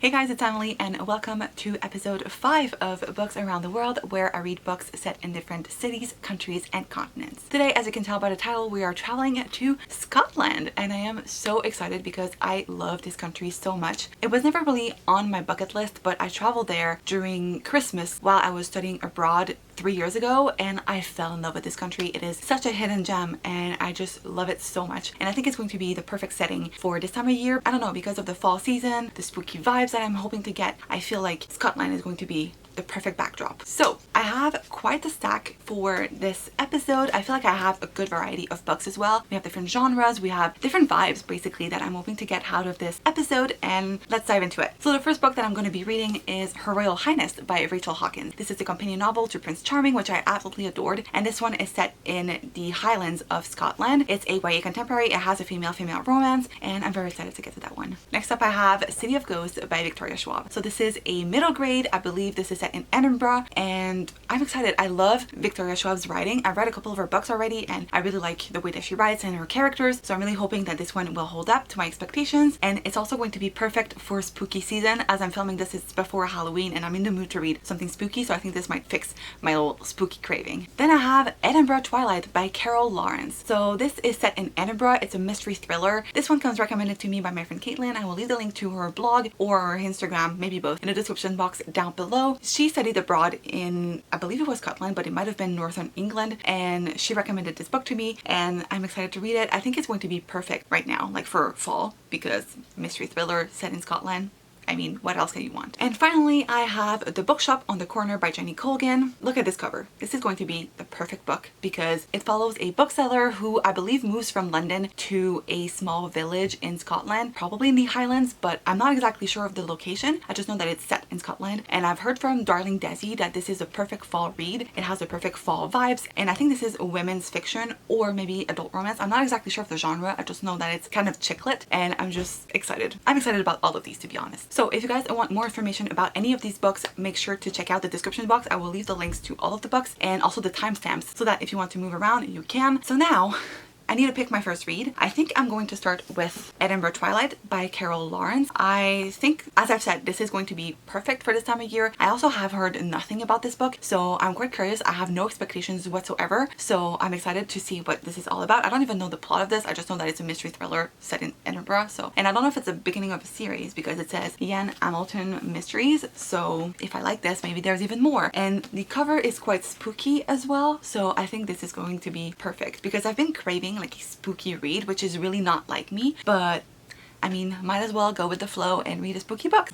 Hey guys, it's Emily and welcome to episode 5 of Books Around the World, where I read books set in different cities, countries, and continents. Today, as you can tell by the title, we are traveling to Scotland, and I am so excited because I love this country so much. It was never really on my bucket list, but I traveled there during Christmas while I was studying abroad 3 years ago, and I fell in love with this country. It is such a hidden gem and I just love it so much, and I think it's going to be the perfect setting for this time of year. I don't know, because of the fall season, the spooky vibes that I'm hoping to get, I feel like Scotland is going to be the perfect backdrop. So I have quite a stack for this episode. I feel like I have a good variety of books as well. We have different genres, we have different vibes basically that I'm hoping to get out of this episode, and let's dive into it. So the first book that I'm going to be reading is Her Royal Highness by Rachel Hawkins. This is a companion novel to Prince Charming, which I absolutely adored, and this one is set in the Highlands of Scotland. It's a YA contemporary, it has a female-female romance, and I'm very excited to get to that one. Next up I have City of Ghosts by Victoria Schwab. So this is a middle grade, I believe this is set in Edinburgh, and I'm excited. I love Victoria Schwab's writing. I've read a couple of her books already and I really like the way that she writes and her characters, so I'm really hoping that this one will hold up to my expectations. And it's also going to be perfect for spooky season. As I'm filming this, it's before Halloween and I'm in the mood to read something spooky, so I think this might fix my little spooky craving. Then I have Edinburgh Twilight by Carol Lawrence. So this is set in Edinburgh. It's a mystery thriller. This one comes recommended to me by my friend Caitlin. I will leave the link to her blog or her Instagram, maybe both, in the description box down below. She studied abroad in, I believe it was Scotland, but it might have been northern England, and she recommended this book to me and I'm excited to read it. I think it's going to be perfect right now, like for fall, because mystery thriller set in Scotland. I mean, what else can you want? And finally, I have The Bookshop on the Corner by Jenny Colgan. Look at this cover. This is going to be the perfect book because it follows a bookseller who I believe moves from London to a small village in Scotland, probably in the Highlands, but I'm not exactly sure of the location. I just know that it's set in Scotland, and I've heard from Darling Desi that this is a perfect fall read. It has a perfect fall vibes, and I think this is women's fiction or maybe adult romance. I'm not exactly sure of the genre. I just know that it's kind of chick lit, and I'm just excited. I'm excited about all of these, to be honest. So if you guys want more information about any of these books, make sure to check out the description box. I will leave the links to all of the books and also the timestamps so that if you want to move around, you can. So now I need to pick my first read. I think I'm going to start with Edinburgh Twilight by Carol Lawrence. I think, as I've said, this is going to be perfect for this time of year. I also have heard nothing about this book, so I'm quite curious. I have no expectations whatsoever, so I'm excited to see what this is all about. I don't even know the plot of this. I just know that it's a mystery thriller set in Edinburgh, and I don't know if it's the beginning of a series because it says Ian Hamilton Mysteries, so if I like this, maybe there's even more. And the cover is quite spooky as well, so I think this is going to be perfect because I've been craving like a spooky read, which is really not like me, but I mean, might as well go with the flow and read a spooky book.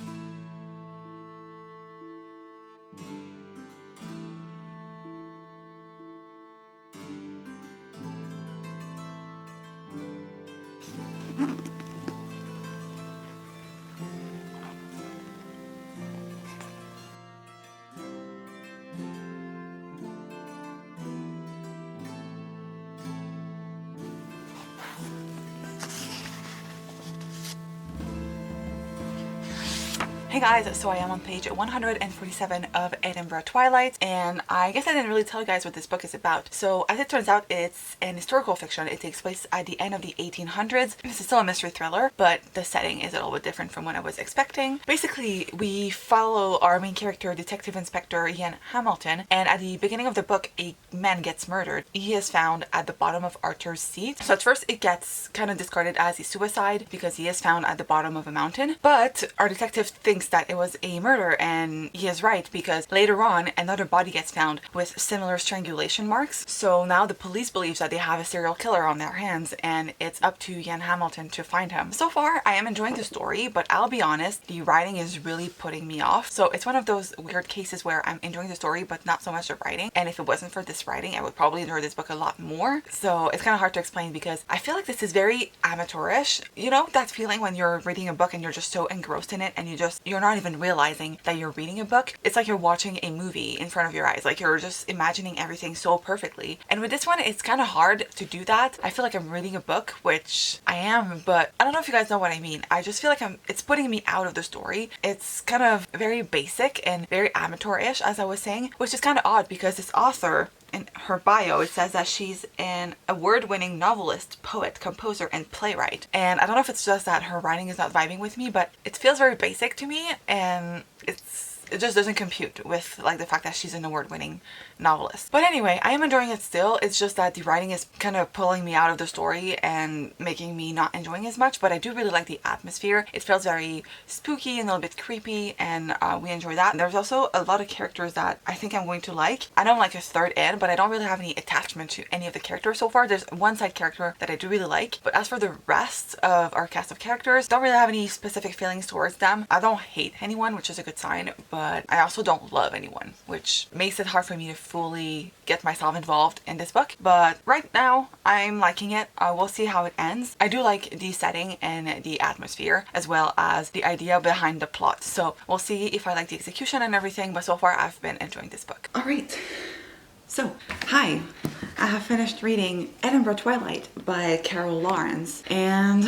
Hey guys, so I am on page 147 of Edinburgh Twilight, and I guess I didn't really tell you guys what this book is about. So as it turns out, it's an historical fiction. It takes place at the end of the 1800s. This is still a mystery thriller, but the setting is a little bit different from what I was expecting. Basically, we follow our main character, Detective Inspector Ian Hamilton, and at the beginning of the book, a man gets murdered. He is found at the bottom of Arthur's Seat. So at first it gets kind of discarded as a suicide because he is found at the bottom of a mountain, but our detective thinks that it was a murder, and he is right because later on another body gets found with similar strangulation marks. So now the police believes that they have a serial killer on their hands, and it's up to Ian Hamilton to find him. So far I am enjoying the story, but I'll be honest, the writing is really putting me off. So it's one of those weird cases where I'm enjoying the story but not so much the writing, and if it wasn't for this writing I would probably enjoy this book a lot more. So it's kind of hard to explain because I feel like this is very amateurish. You know that feeling when you're reading a book and you're just so engrossed in it and you're not even realizing that you're reading a book. It's like you're watching a movie in front of your eyes, like you're just imagining everything so perfectly. And with this one, it's kind of hard to do that. I feel like I'm reading a book, which I am, but I don't know if you guys know what I mean. I just feel like it's putting me out of the story. It's kind of very basic and very amateurish, as I was saying, which is kind of odd because this author in her bio, it says that she's an award-winning novelist, poet, composer, and playwright. And I don't know if it's just that her writing is not vibing with me, but it feels very basic to me, and it just doesn't compute with like the fact that she's an award-winning novelist. But anyway, I am enjoying it still. It's just that the writing is kind of pulling me out of the story and making me not enjoying as much, but I do really like the atmosphere. It feels very spooky and a little bit creepy, and we enjoy that. And there's also a lot of characters that I think I'm going to like. I don't like a third in, but I don't really have any attachment to any of the characters so far. There's one side character that I do really like, but as for the rest of our cast of characters, don't really have any specific feelings towards them. I don't hate anyone, which is a good sign, but I also don't love anyone, which makes it hard for me to fully get myself involved in this book. But right now, I'm liking it. We'll see how it ends. I do like the setting and the atmosphere, as well as the idea behind the plot. So we'll see if I like the execution and everything, but so far I've been enjoying this book. All right. So, hi. I have finished reading Edinburgh Twilight by Carol Lawrence, and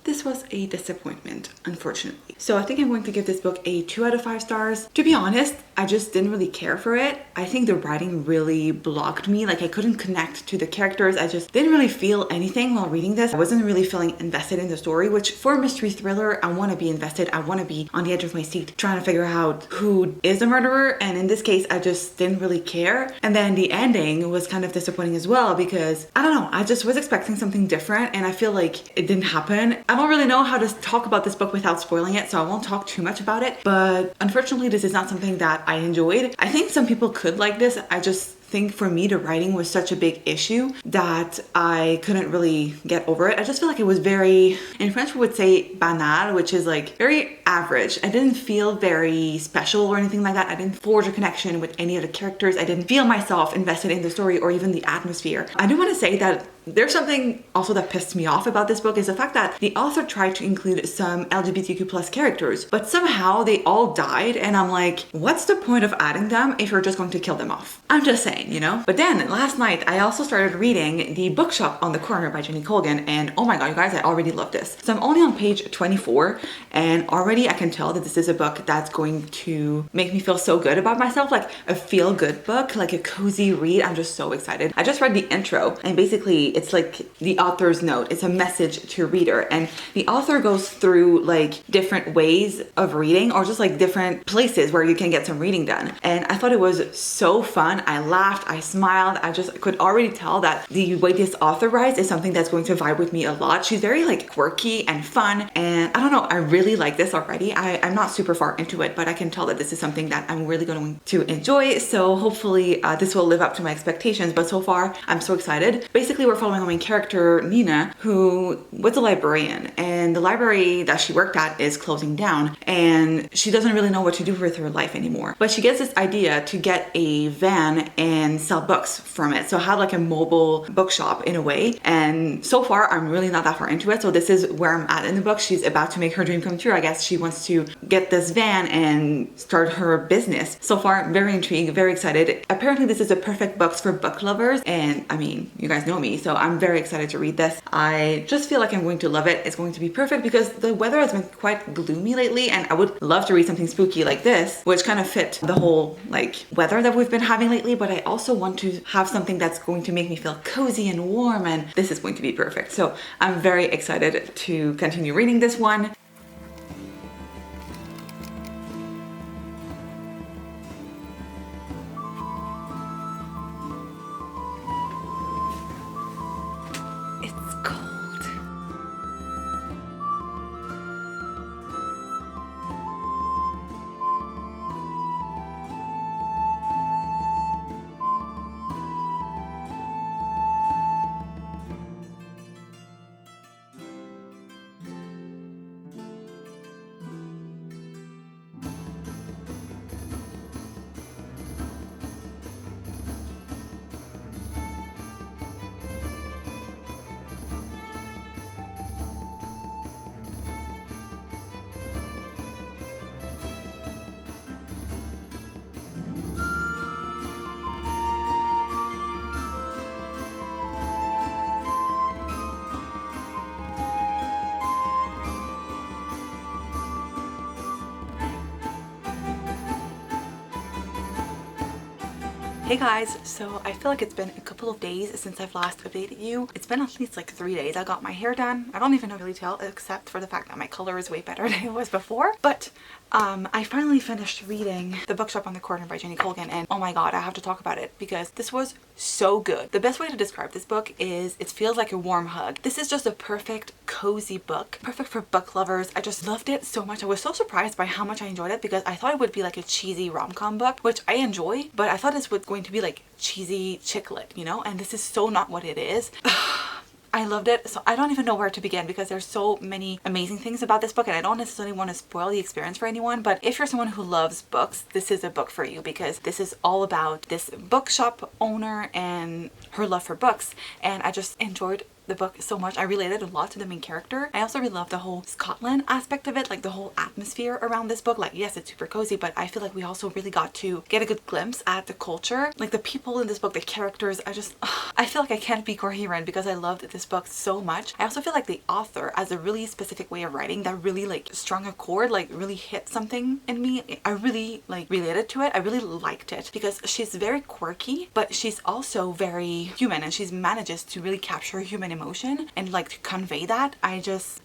this was a disappointment, unfortunately. So I think I'm going to give this book a 2 out of 5 stars. To be honest, I just didn't really care for it. I think the writing really blocked me. Like, I couldn't connect to the characters. I just didn't really feel anything while reading this. I wasn't really feeling invested in the story, which for a mystery thriller, I want to be invested. I want to be on the edge of my seat trying to figure out who is the murderer. And in this case, I just didn't really care. And then the ending was kind of disappointing as well, because I don't know, I just was expecting something different, and I feel like it didn't happen. I don't really know how to talk about this book without spoiling it, so I won't talk too much about it, but unfortunately this is not something that I enjoyed. I think some people could like this. I just think for me the writing was such a big issue that I couldn't really get over it. I just feel like it was very, in French we would say banal, which is like very average. I didn't feel very special or anything like that. I didn't forge a connection with any of the characters. I didn't feel myself invested in the story or even the atmosphere. I do want to say that there's something also that pissed me off about this book, is the fact that the author tried to include some LGBTQ plus characters, but somehow they all died, and I'm like, what's the point of adding them if you're just going to kill them off? I'm just saying, you know? But then last night I also started reading The Bookshop on the Corner by Jenny Colgan, and oh my god, you guys, I already love this. So I'm only on page 24, and already I can tell that this is a book that's going to make me feel so good about myself, like a feel-good book, like a cozy read. I'm just so excited. I just read the intro, and basically it's like the author's note. It's a message to a reader, and the author goes through like different ways of reading, or just like different places where you can get some reading done. And I thought it was so fun. I laughed, I smiled. I just could already tell that the way this author writes is something that's going to vibe with me a lot. She's very like quirky and fun, and I don't know, I really like this already. I'm not super far into it, but I can tell that this is something that I'm really going to enjoy. So hopefully this will live up to my expectations, but so far I'm so excited. Basically, we're following our main character, Nina, who was a librarian, and the library that she worked at is closing down, and she doesn't really know what to do with her life anymore. But she gets this idea to get a van and sell books from it. So have like a mobile bookshop in a way. And so far, I'm really not that far into it. So this is where I'm at in the book. She's about to make her dream come true. I guess she wants to get this van and start her business. So far, I'm very intrigued, very excited. Apparently, this is a perfect book for book lovers. And I mean, you guys know me, so I'm very excited to read this. I just feel like I'm going to love it. It's going to be perfect because the weather has been quite gloomy lately, and I would love to read something spooky like this, which kind of fit the whole like weather that we've been having lately. But I also want to have something that's going to make me feel cozy and warm, and this is going to be perfect. So I'm very excited to continue reading this one. Hey guys, so I feel like it's been a couple of days since I've last updated you. It's been at least like 3 days. I got my hair done. I don't even know really tell, except for the fact that my color is way better than it was before. But I finally finished reading The Bookshop on the Corner by Jenny Colgan, and oh my god, I have to talk about it because this was so good. The best way to describe this book is it feels like a warm hug. This is just a perfect cozy book, perfect for book lovers. I just loved it so much. I was so surprised by how much I enjoyed it because I thought it would be like a cheesy rom-com book, which I enjoy, but I thought this was going to be like cheesy chick lit, you know, and this is so not what it is. I loved it. So I don't even know where to begin because there's so many amazing things about this book, and I don't necessarily want to spoil the experience for anyone, but if you're someone who loves books, this is a book for you because this is all about this bookshop owner and her love for books, and I just enjoyed the book so much. I related a lot to the main character. I also really love the whole Scotland aspect of it, like the whole atmosphere around this book. Like, yes, it's super cozy, but I feel like we also really got to get a good glimpse at the culture, like the people in this book, the characters. I feel like I can't be coherent because I loved this book so much. I also feel like the author has a really specific way of writing that really like strung a chord, like really hit something in me. I really like related to it. I really liked it because she's very quirky, but she's also very human, and she manages to really capture human emotion and like to convey that. I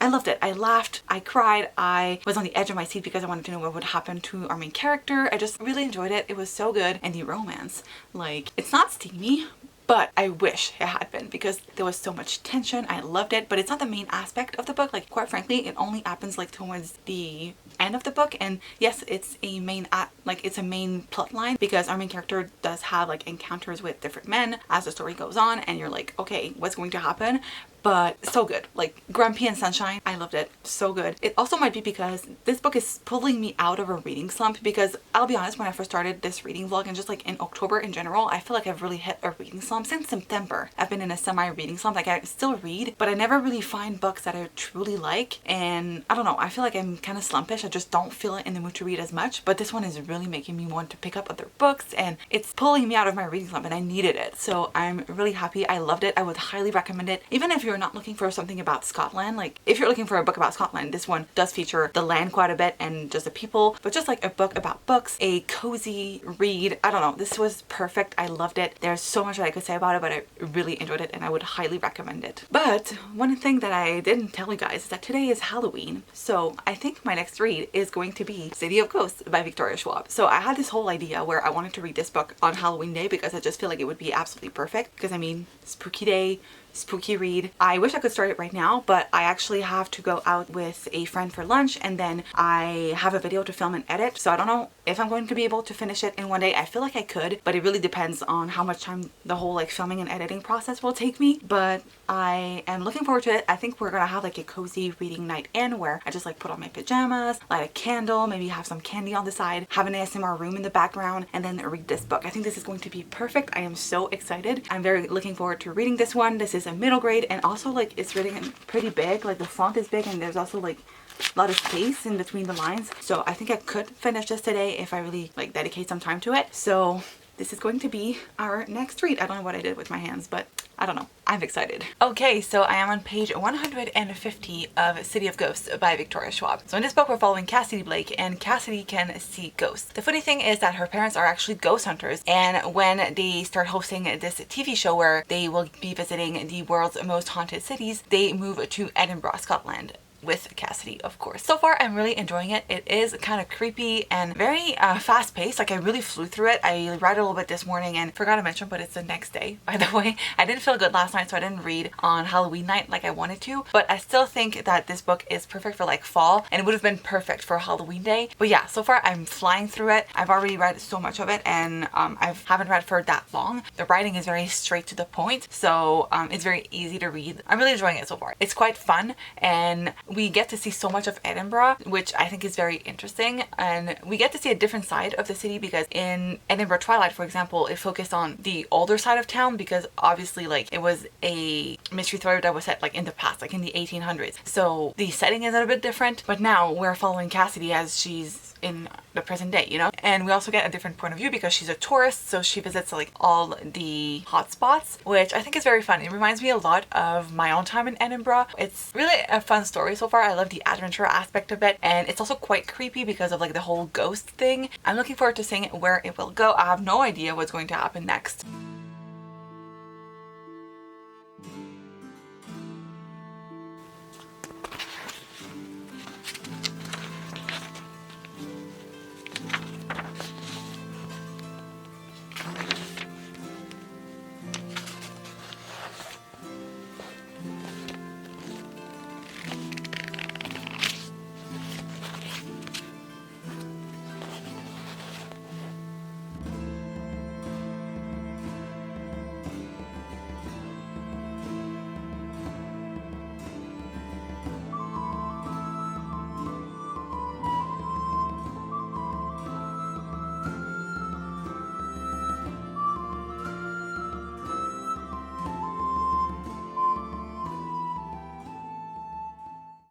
loved it. I laughed, I cried, I was on the edge of my seat because I wanted to know what would happen to our main character. I just really enjoyed it. It was so good. And the romance, like, it's not steamy, but I wish it had been because there was so much tension. I loved it, but it's not the main aspect of the book. Like, quite frankly, it only happens like towards the end of the book, and yes, it's a main plot line because our main character does have like encounters with different men as the story goes on, and you're like, okay, what's going to happen? But so good. Like Grumpy and Sunshine, I loved it. So good. It also might be because this book is pulling me out of a reading slump, because I'll be honest, when I first started this reading vlog and just like in October in general, I feel like I've really hit a reading slump. Since September, I've been in a semi-reading slump. Like, I still read, but I never really find books that I truly like, and I don't know, I feel like I'm kind of slumpish. I just don't feel in the mood to read as much, but this one is really making me want to pick up other books, and it's pulling me out of my reading slump, and I needed it. So I'm really happy. I loved it. I would highly recommend it. Even if you're not looking for something about Scotland, like if you're looking for a book about Scotland, this one does feature the land quite a bit and just the people, but just like a book about books, a cozy read. I don't know, this was perfect. I loved it. There's so much that I could say about it, but I really enjoyed it and I would highly recommend it. But one thing that I didn't tell you guys is that today is Halloween, so I think my next read is going to be City of Ghosts by Victoria Schwab. So I had this whole idea where I wanted to read this book on Halloween day because I just feel like it would be absolutely perfect, because I mean, spooky day, spooky read. I wish I could start it right now, but I actually have to go out with a friend for lunch, and then I have a video to film and edit, so I don't know if I'm going to be able to finish it in one day. I feel like I could, but it really depends on how much time the whole like filming and editing process will take me. But I am looking forward to it. I think we're gonna have like a cozy reading night in where I just like put on my pajamas, light a candle, maybe have some candy on the side, have an ASMR room in the background, and then read this book. I think this is going to be perfect. I am so excited. I'm very looking forward to reading this one. This is a middle grade, and also like it's reading pretty big, like the font is big, and there's also like a lot of space in between the lines, so I think I could finish this today if I really like dedicate some time to it. So this is going to be our next read. I don't know what I did with my hands, but I don't know. I'm excited. Okay, so I am on page 150 of City of Ghosts by Victoria Schwab. So in this book, we're following Cassidy Blake, and Cassidy can see ghosts. The funny thing is that her parents are actually ghost hunters, and when they start hosting this TV show where they will be visiting the world's most haunted cities, they move to Edinburgh, Scotland, with Cassidy, of course. So far, I'm really enjoying it. It is kind of creepy and very fast-paced. Like, I really flew through it. I read a little bit this morning and forgot to mention, but it's the next day, by the way. I didn't feel good last night, so I didn't read on Halloween night like I wanted to, but I still think that this book is perfect for like fall, and it would have been perfect for Halloween day. But yeah, so far I'm flying through it. I've already read so much of it, and I haven't read for that long. The writing is very straight to the point, so it's very easy to read. I'm really enjoying it so far. It's quite fun, and we get to see so much of Edinburgh, which I think is very interesting, and we get to see a different side of the city, because in Edinburgh Twilight, for example, it focused on the older side of town, because obviously like it was a mystery thriller that was set like in the past, like in the 1800s, so the setting is a little bit different. But now we're following Cassidy as she's in the present day, you know? And we also get a different point of view because she's a tourist, so she visits like all the hot spots, which I think is very fun. It reminds me a lot of my own time in Edinburgh. It's really a fun story so far. I love the adventure aspect of it, and it's also quite creepy because of like the whole ghost thing. I'm looking forward to seeing where it will go. I have no idea what's going to happen next.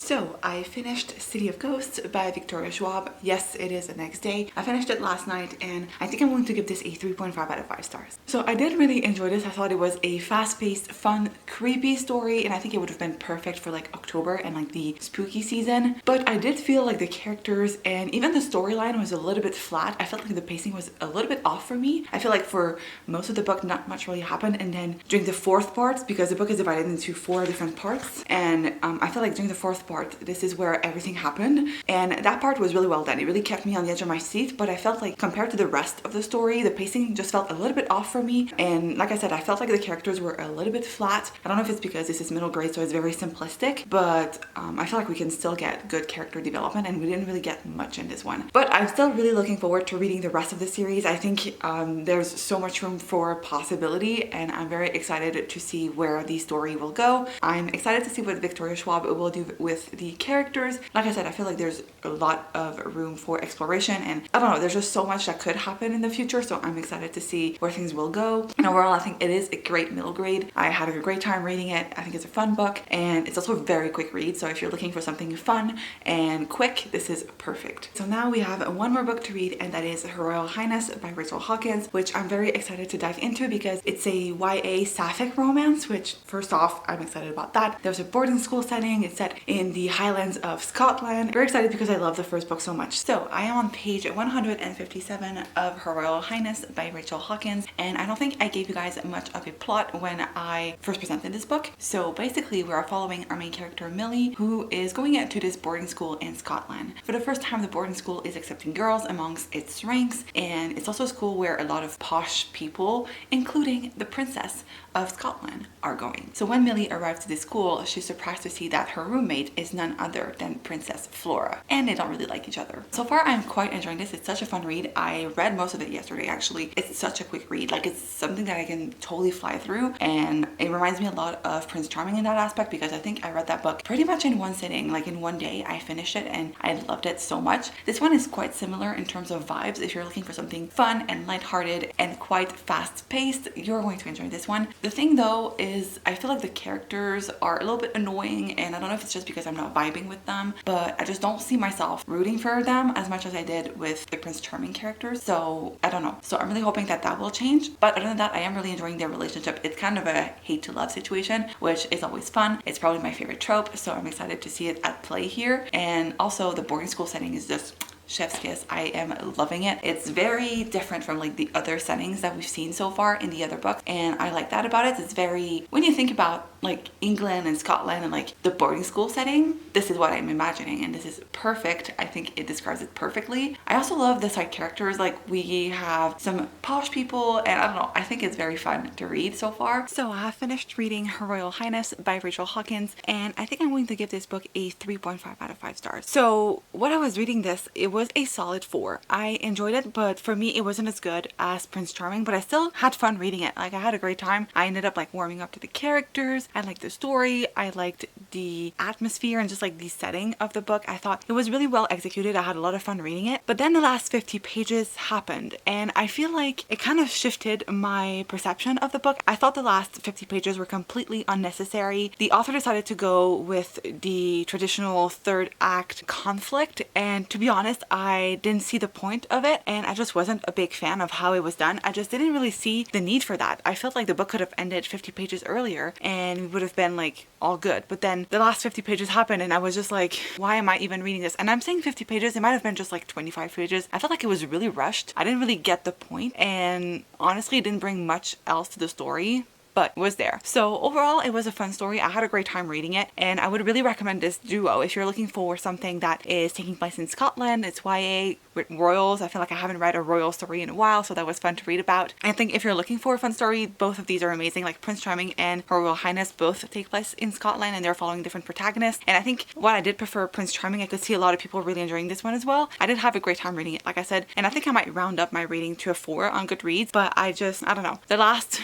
So I finished City of Ghosts by Victoria Schwab. Yes, it is the next day. I finished it last night and I think I'm going to give this a 3.5 out of 5 stars. So I did really enjoy this. I thought it was a fast-paced, fun, creepy story, and I think it would have been perfect for like October and like the spooky season. But I did feel like the characters and even the storyline was a little bit flat. I felt like the pacing was a little bit off for me. I feel like for most of the book not much really happened, and then during the fourth part, because the book is divided into 4 different parts, and I feel like during the fourth part this is where everything happened, and that part was really well done. It really kept me on the edge of my seat, but I felt like compared to the rest of the story, the pacing just felt a little bit off for me. And like I said, I felt like the characters were a little bit flat. I don't know if it's because this is middle grade, so it's very simplistic, but I feel like we can still get good character development, and we didn't really get much in this one. But I'm still really looking forward to reading the rest of the series. I think there's so much room for possibility, and I'm very excited to see where the story will go. I'm excited to see what Victoria Schwab will do with the characters. Like I said, I feel like there's a lot of room for exploration, and I don't know, there's just so much that could happen in the future, so I'm excited to see where things will go. And overall, I think it is a great middle grade. I had a great time reading it. I think it's a fun book, and it's also a very quick read, so if you're looking for something fun and quick, this is perfect. So now we have one more book to read, and that is Her Royal Highness by Rachel Hawkins, which I'm very excited to dive into because it's a YA sapphic romance, which first off, I'm excited about that. There's a boarding school setting. It's set in the Highlands of Scotland. Very excited because I love the first book so much. So I am on page 157 of Her Royal Highness by Rachel Hawkins, and I don't think I gave you guys much of a plot when I first presented this book. So basically we are following our main character Millie, who is going to this boarding school in Scotland. For the first time, the boarding school is accepting girls amongst its ranks, and it's also a school where a lot of posh people, including the Princess of Scotland, are going. So when Millie arrives to this school, she's surprised to see that her roommate is none other than Princess Flora, and they don't really like each other. So far, I'm quite enjoying this. It's such a fun read. I read most of it yesterday, actually. It's such a quick read. Like, it's something that I can totally fly through, and it reminds me a lot of Prince Charming in that aspect, because I think I read that book pretty much in one sitting. Like, in one day, I finished it, and I loved it so much. This one is quite similar in terms of vibes. If you're looking for something fun and lighthearted and quite fast-paced, you're going to enjoy this one. The thing, though, is I feel like the characters are a little bit annoying, and I don't know if it's just because I'm not vibing with them, but I just don't see myself rooting for them as much as I did with the Prince Charming characters. So I don't know. So I'm really hoping that that will change. But other than that, I am really enjoying their relationship. It's kind of a hate to love situation, which is always fun. It's probably my favorite trope, so I'm excited to see it at play here. And also the boarding school setting is just chef's kiss. I am loving it. It's very different from like the other settings that we've seen so far in the other books, and I like that about it. It's very, when you think about like England and Scotland and like the boarding school setting, this is what I'm imagining, and this is perfect. I think it describes it perfectly. I also love the side characters. Like, we have some posh people, and I don't know, I think it's very fun to read so far. So I have finished reading Her Royal Highness by Rachel Hawkins, and I think I'm going to give this book a 3.5 out of 5 stars. So when I was reading this, it was a solid 4. I enjoyed it, but for me it wasn't as good as Prince Charming, but I still had fun reading it. Like, I had a great time. I ended up like warming up to the characters. I liked the story. I liked the atmosphere and just like the setting of the book. I thought it was really well executed. I had a lot of fun reading it. But then the last 50 pages happened, and I feel like it kind of shifted my perception of the book. I thought the last 50 pages were completely unnecessary. The author decided to go with the traditional third act conflict, and to be honest, I didn't see the point of it, and I just wasn't a big fan of how it was done. I just didn't really see the need for that. I felt like the book could have ended 50 pages earlier and we would have been like all good. But then the last 50 pages happened and I was just like, why am I even reading this? And I'm saying 50 pages, it might have been just like 25 pages. I felt like it was really rushed. I didn't really get the point, and honestly it didn't bring much else to the story, but was there. So overall, it was a fun story. I had a great time reading it, and I would really recommend this duo if you're looking for something that is taking place in Scotland. It's YA with royals. I feel like I haven't read a royal story in a while, so that was fun to read about. I think if you're looking for a fun story, both of these are amazing. Like Prince Charming and Her Royal Highness both take place in Scotland, and they're following different protagonists. And I think while I did prefer Prince Charming, I could see a lot of people really enjoying this one as well. I did have a great time reading it, like I said, and I think I might round up my rating to a 4 on Goodreads, but I don't know. The last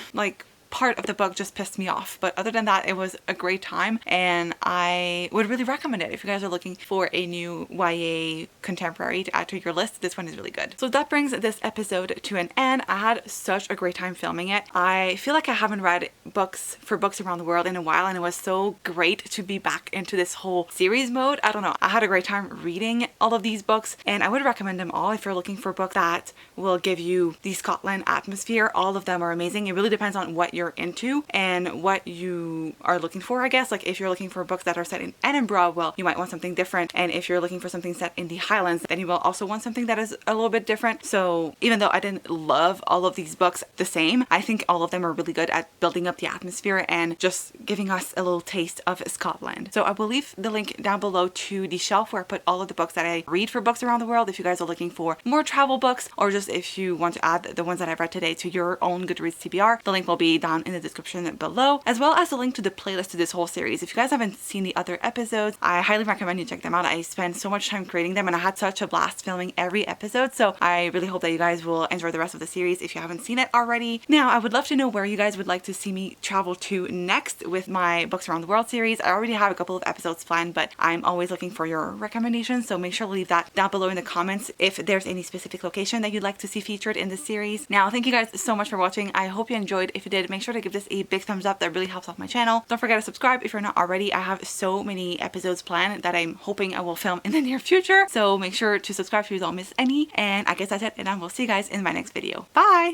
part of the book just pissed me off, but other than that, it was a great time, and I would really recommend it if you guys are looking for a new YA contemporary to add to your list. This one is really good. So that brings this episode to an end. I had such a great time filming it. I feel like I haven't read books around the world in a while, and it was so great to be back into this whole series mode. I don't know, I had a great time reading all of these books, and I would recommend them all if you're looking for books that will give you the Scotland atmosphere. All of them are amazing. It really depends on what you're into and what you are looking for, I guess. Like if you're looking for books that are set in Edinburgh, well, you might want something different, and if you're looking for something set in the Highlands, then you will also want something that is a little bit different. So even though I didn't love all of these books the same, I think all of them are really good at building up the atmosphere and just giving us a little taste of Scotland. So I will leave the link down below to the shelf where I put all of the books that I read for books around the world if you guys are looking for more travel books, or just if you want to add the ones that I've read today to your own Goodreads TBR. The link will be down in the description below, as well as a link to the playlist to this whole series. If you guys haven't seen the other episodes, I highly recommend you check them out. I spent so much time creating them, and I had such a blast filming every episode, so I really hope that you guys will enjoy the rest of the series if you haven't seen it already. Now, I would love to know where you guys would like to see me travel to next with my Books Around the World series. I already have a couple of episodes planned, but I'm always looking for your recommendations, so make sure to leave that down below in the comments if there's any specific location that you'd like to see featured in this series. Now, thank you guys so much for watching. I hope you enjoyed. If you did, make sure to give this a big thumbs up. That really helps off my channel. Don't forget to subscribe if you're not already. I have so many episodes planned that I'm hoping I will film in the near future, so make sure to subscribe so you don't miss any. And I guess that's it, and I will see you guys in my next video. Bye!